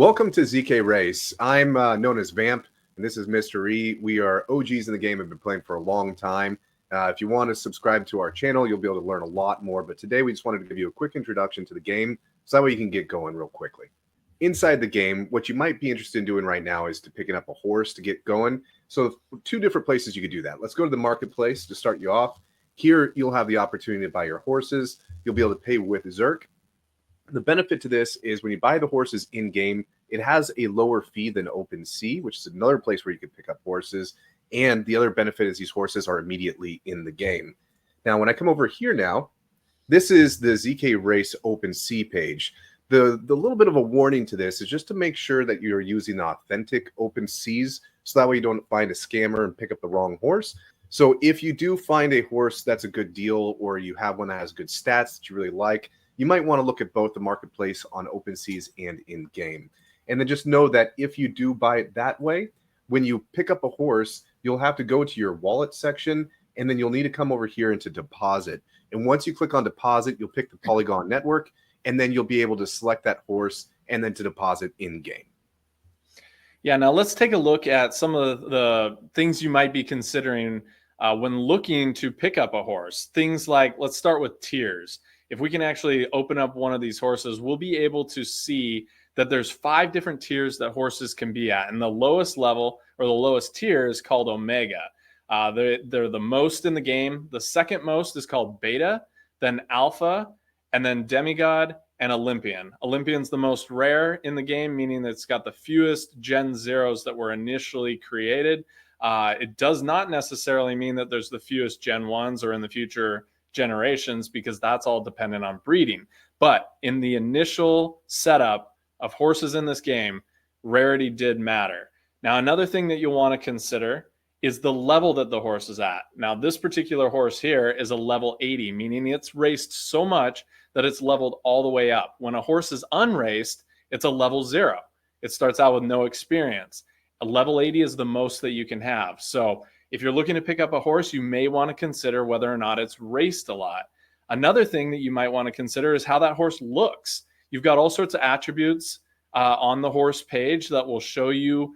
Welcome to ZKRace. I'm known as Vamp, and this is Mr. E. We are OGs in the game and have been playing for a long time. If you want to subscribe to our channel, you'll be able to learn a lot more. But today we just wanted to give you a quick introduction to the game so that way you can get going real quickly. Inside the game, what you might be interested in doing right now is to picking up a horse to get going. So two different places you could do that. Let's go to the marketplace to start you off. Here, you'll have the opportunity to buy your horses. You'll be able to pay with Zerk. The benefit to this is when you buy the horses in-game, it has a lower fee than OpenSea, which is another place where you can pick up horses. And the other benefit is these horses are immediately in the game. Now, when I come over here now, this is the ZKRace OpenSea page. The little bit of a warning to this is just to make sure that you're using authentic OpenSeas, so that way you don't find a scammer and pick up the wrong horse. So if you do find a horse that's a good deal, or you have one that has good stats that you really like, you might want to look at both the marketplace on OpenSeas and in-game. And then just know that if you do buy it that way, when you pick up a horse, you'll have to go to your wallet section, and then you'll need to come over here into deposit. And once you click on deposit, you'll pick the Polygon network, and then you'll be able to select that horse and then to deposit in-game. Yeah, now let's take a look at some of the things you might be considering when looking to pick up a horse. Things like, let's start with tiers. If we can actually open up one of these horses, we'll be able to see that there's 5 different tiers that horses can be at. And the lowest level, or the lowest tier, is called Omega. They're the most in the game. The second most is called Beta, then Alpha, and then Demigod and Olympian. Olympian's the most rare in the game, meaning that it's got the fewest Gen Zeros that were initially created. It does not necessarily mean that there's the fewest Gen 1s or in the future generations, because that's all dependent on breeding. But in the initial setup of horses in this game, rarity did matter. Now, another thing that you'll want to consider is the level that the horse is at. Now, this particular horse here is a level 80, meaning it's raced so much that it's leveled all the way up. When a horse is unraced, it's a level 0. It starts out with no experience. A level 80 is the most that you can have. So if you're looking to pick up a horse, you may want to consider whether or not it's raced a lot. Another thing that you might want to consider is how that horse looks. You've got all sorts of attributes on the horse page that will show you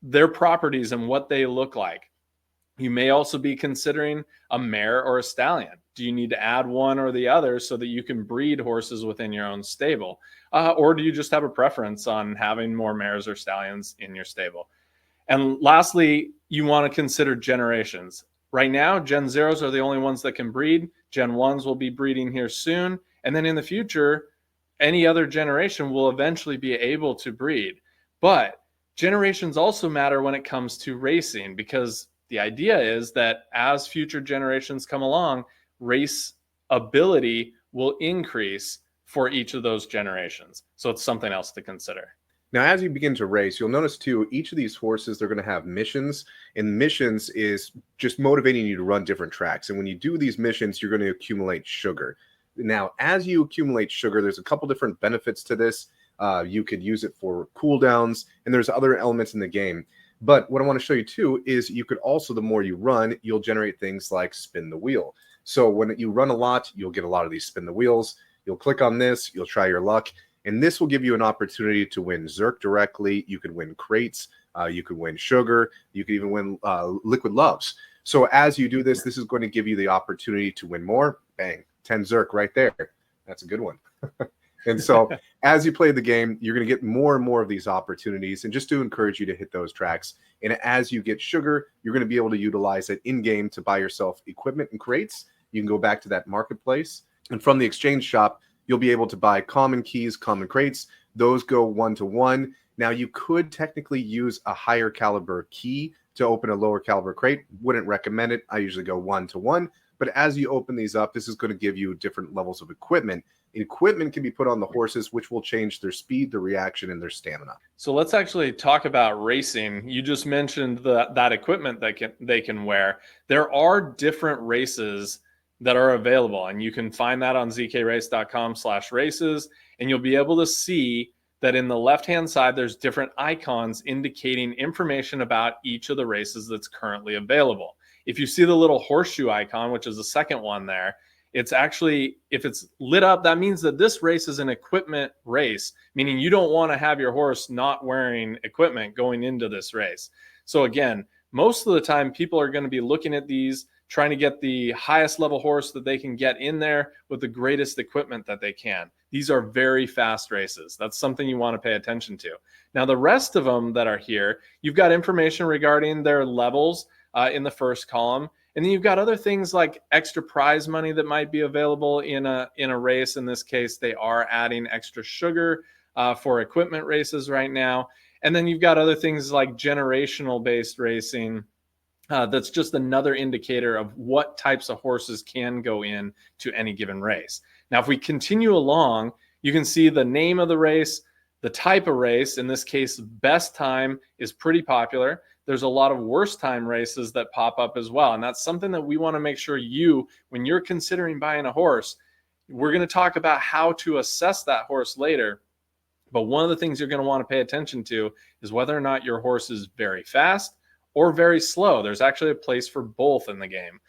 their properties and what they look like. You may also be considering a mare or a stallion. Do you need to add one or the other so that you can breed horses within your own stable? Or do you just have a preference on having more mares or stallions in your stable? And lastly, you want to consider generations. Right now, Gen Zeros are the only ones that can breed. Gen 1s will be breeding here soon. And then in the future, any other generation will eventually be able to breed. But generations also matter when it comes to racing, because the idea is that as future generations come along, race ability will increase for each of those generations. So it's something else to consider. Now, as you begin to race, you'll notice too, each of these horses, they're going to have missions, and missions is just motivating you to run different tracks. And when you do these missions, you're going to accumulate sugar. Now, as you accumulate sugar, there's a couple different benefits to this. You could use it for cooldowns, and there's other elements in the game. But what I want to show you too is you could also, the more you run, you'll generate things like spin the wheel. So when you run a lot, you'll get a lot of these spin the wheels. You'll click on this, you'll try your luck. And this will give you an opportunity to win Zerk directly. You could win crates. You could win sugar. You could even win liquid loves. So as you do this, this is going to give you the opportunity to win more. Bang, 10 Zerk right there. That's a good one. And so as you play the game, you're going to get more and more of these opportunities. And just to encourage you to hit those tracks. And as you get sugar, you're going to be able to utilize it in-game to buy yourself equipment and crates. You can go back to that marketplace. And from the exchange shop, you'll be able to buy common keys, common crates. Those go 1-to-1. Now, you could technically use a higher caliber key to open a lower caliber crate. Wouldn't recommend it. I usually go 1-to-1. But as you open these up, this is going to give you different levels of equipment. Equipment can be put on the horses, which will change their speed, their reaction, and their stamina. So let's actually talk about racing. You just mentioned that equipment that they can wear. There are different races that are available, and you can find that on zkrace.com/races, and you'll be able to see that in the left-hand side, there's different icons indicating information about each of the races that's currently available. If you see the little horseshoe icon, which is the second one there, It's actually, if it's lit up, that means that this race is an equipment race, meaning you don't want to have your horse not wearing equipment going into this race. So again, most of the time people are going to be looking at these, trying to get the highest level horse that they can get in there with the greatest equipment that they can. These are very fast races. That's something you want to pay attention to. Now, the rest of them that are here, you've got information regarding their levels in the first column. And then you've got other things like extra prize money that might be available in a race. In this case, they are adding extra sugar for equipment races right now. And then you've got other things like generational based racing. That's just another indicator of what types of horses can go in to any given race. Now, if we continue along, you can see the name of the race, the type of race. In this case, best time is pretty popular. There's a lot of worst time races that pop up as well. And that's something that we want to make sure when you're considering buying a horse, we're going to talk about how to assess that horse later. But one of the things you're going to want to pay attention to is whether or not your horse is very fast or very slow. There's actually a place for both in the game.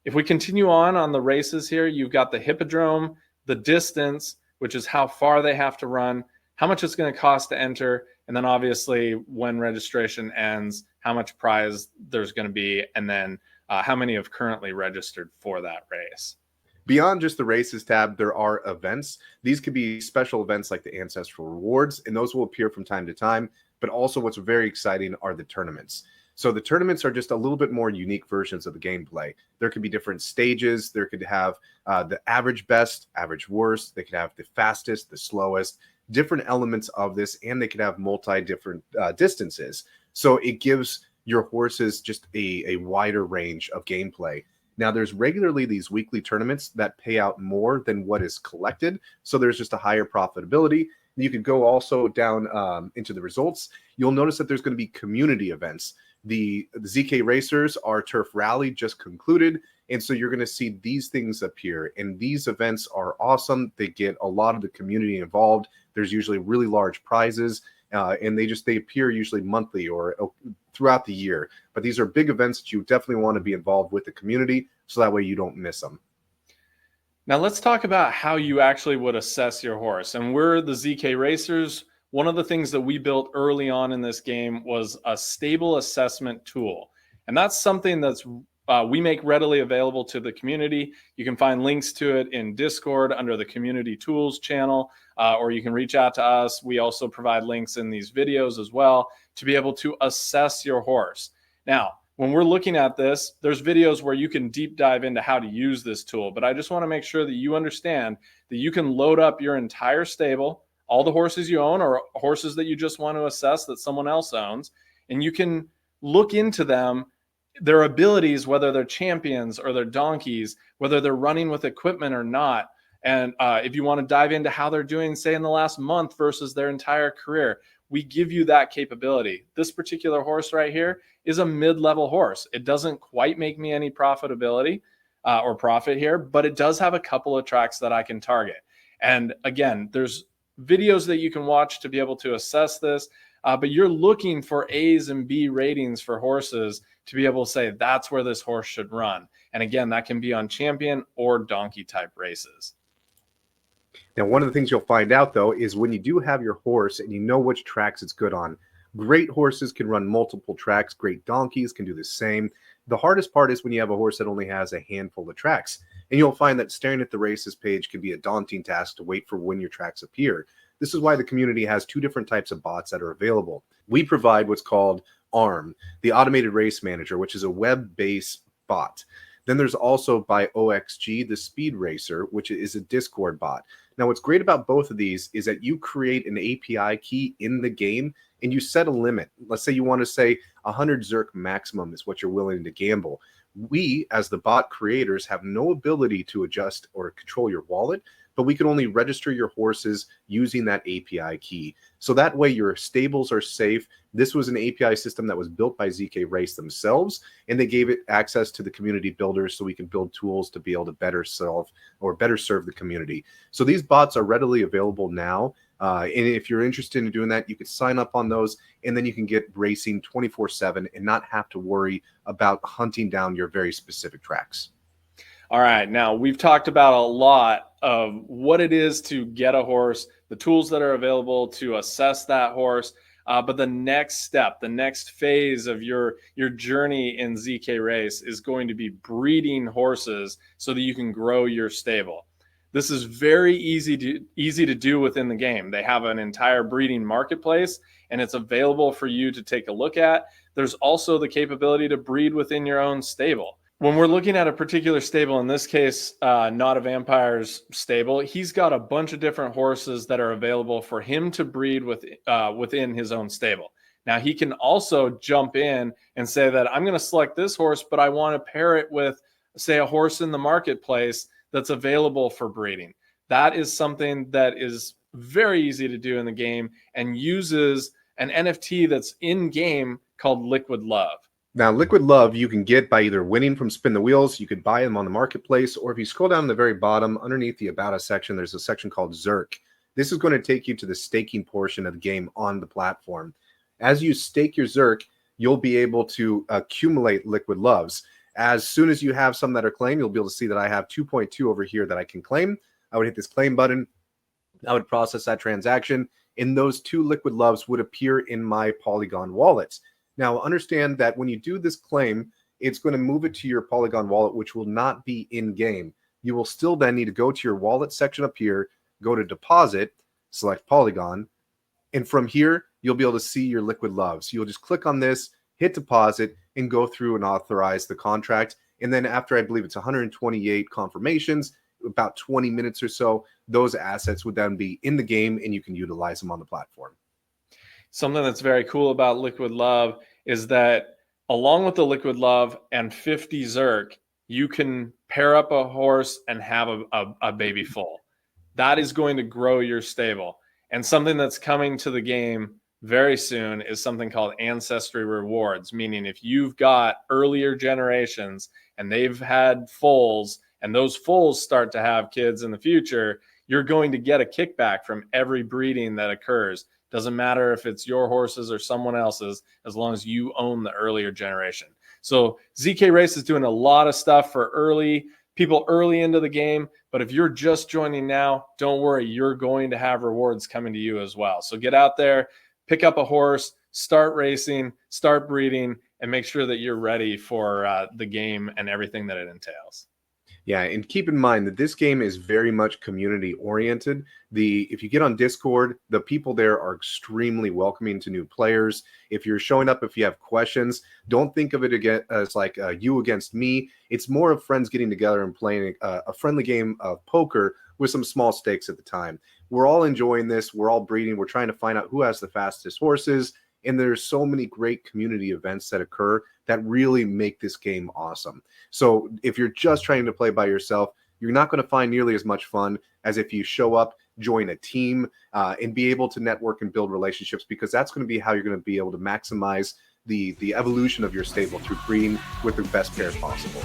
If we continue on the races here, you've got the hippodrome, the distance, which is how far they have to run, how much it's going to cost to enter, and then obviously when registration ends, how much prize there's going to be, and then how many have currently registered for that race. Beyond just the races tab, there are events. These could be special events like the Ancestral Rewards, and those will appear from time to time. But also what's very exciting are the tournaments. So the tournaments are just a little bit more unique versions of the gameplay. There could be different stages. There could have the average best, average worst. They could have the fastest, the slowest, different elements of this, and they could have multi-different distances. So it gives your horses just a wider range of gameplay. Now, there's regularly these weekly tournaments that pay out more than what is collected. So there's just a higher profitability. You could go also down into the results. You'll notice that there's going to be community events. The ZK Racers, our Turf Rally just concluded. And so you're going to see these things appear. And these events are awesome. They get a lot of the community involved. There's usually really large prizes. And they appear usually monthly or throughout the year. But these are big events that you definitely want to be involved with the community, so that way you don't miss them. Now let's talk about how you actually would assess your horse. And we're the ZK Racers. One of the things that we built early on in this game was a stable assessment tool. And that's something that's we make readily available to the community. You can find links to it in Discord under the Community Tools channel, or you can reach out to us. We also provide links in these videos as well to be able to assess your horse. Now, when we're looking at this, there's videos where you can deep dive into how to use this tool, but I just want to make sure that you understand that you can load up your entire stable, all the horses you own or horses that you just want to assess that someone else owns, and you can look into them, their abilities, whether they're champions or they're donkeys, whether they're running with equipment or not. And if you want to dive into how they're doing, say, in the last month versus their entire career, we give you that capability. This particular horse right here is a mid-level horse. It doesn't quite make me any profitability or profit here, but it does have a couple of tracks that I can target. And again, there's videos that you can watch to be able to assess this, but you're looking for A's and B ratings for horses to be able to say that's where this horse should run. And again, that can be on champion or donkey type races. Now, one of the things you'll find out, though, is when you do have your horse and you know which tracks it's good on, great horses can run multiple tracks. Great donkeys can do the same. The hardest part is when you have a horse that only has a handful of tracks. And you'll find that staring at the races page can be a daunting task to wait for when your tracks appear. This is why the community has two different types of bots that are available. We provide what's called ARM, the Automated Race Manager, which is a web-based bot. Then there's also by OXG, the Speed Racer, which is a Discord bot. Now, what's great about both of these is that you create an API key in the game and you set a limit. Let's say you want to say 100 Zerk maximum is what you're willing to gamble. We, as the bot creators, have no ability to adjust or control your wallet, but we can only register your horses using that API key. So that way your stables are safe. This was an API system that was built by ZKRace themselves, and they gave it access to the community builders so we can build tools to be able to better serve the community. So these bots are readily available now. And if you're interested in doing that, you could sign up on those, and then you can get racing 24/7 and not have to worry about hunting down your very specific tracks. All right, now we've talked about a lot of what it is to get a horse, the tools that are available to assess that horse, but the next step, the next phase of your journey in ZKRace is going to be breeding horses so that you can grow your stable. This is very easy to do within the game. They have an entire breeding marketplace, and it's available for you to take a look at. There's also the capability to breed within your own stable. When we're looking at a particular stable, in this case, NotAVampire's stable, he's got a bunch of different horses that are available for him to breed within his own stable. Now, he can also jump in and say that I'm going to select this horse, but I want to pair it with, say, a horse in the marketplace that's available for breeding. That is something that is very easy to do in the game and uses an NFT that's in game called Liquid Love. Now, Liquid Love you can get by either winning from Spin the Wheels, you could buy them on the marketplace, or if you scroll down to the very bottom, underneath the About Us section, there's a section called Zerk. This is going to take you to the staking portion of the game on the platform. As you stake your Zerk, you'll be able to accumulate Liquid Loves. As soon as you have some that are claimed, you'll be able to see that I have 2.2 over here that I can claim. I would hit this claim button. I would process that transaction, and those 2 Liquid Loves would appear in my Polygon wallet. Now, understand that when you do this claim, it's going to move it to your Polygon wallet, which will not be in-game. You will still then need to go to your wallet section up here, go to deposit, select Polygon, and from here, you'll be able to see your Liquid Loves. You'll just click on this, hit deposit, and go through and authorize the contract. And then after, I believe it's 128 confirmations, about 20 minutes or so, those assets would then be in the game and you can utilize them on the platform. Something that's very cool about Liquid Love is that along with the Liquid Love and 50 Zerk, you can pair up a horse and have a baby foal. That is going to grow your stable. And something that's coming to the game very soon is something called ancestry rewards, meaning if you've got earlier generations and they've had foals and those foals start to have kids in the future, you're going to get a kickback from every breeding that occurs. Doesn't matter if it's your horses or someone else's, as long as you own the earlier generation. So ZKRace is doing a lot of stuff for people early into the game. But if you're just joining now, don't worry, you're going to have rewards coming to you as well. So get out there, pick up a horse, start racing, start breeding, and make sure that you're ready for the game and everything that it entails. Yeah, and keep in mind that this game is very much community oriented. If you get on Discord, the people there are extremely welcoming to new players. If you're showing up, if you have questions, don't think of it again as like you against me. It's more of friends getting together and playing a friendly game of poker with some small stakes at the time. We're all enjoying this. We're all breeding. We're trying to find out who has the fastest horses. And there's so many great community events that occur that really make this game awesome. So if you're just trying to play by yourself, you're not going to find nearly as much fun as if you show up, join a team, and be able to network and build relationships, because that's going to be how you're going to be able to maximize the evolution of your stable through breeding with the best pairs possible.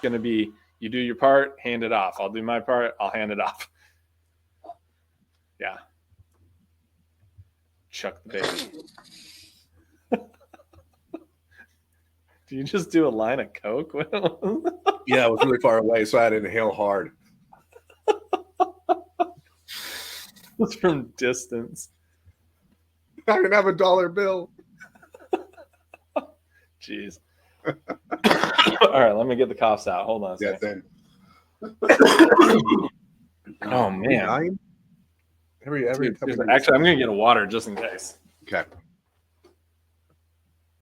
Going to be, you do your part, hand it off. I'll do my part, I'll hand it off. Yeah. Chuck the baby. Do you just do a line of Coke? Yeah, it was really far away, so I had to inhale hard. It's from distance. I didn't have a dollar bill. Jeez. All right, let me get the coughs out. Hold on a second. Oh man. Every Dude, actually, I'm gonna get a water just in case. Okay.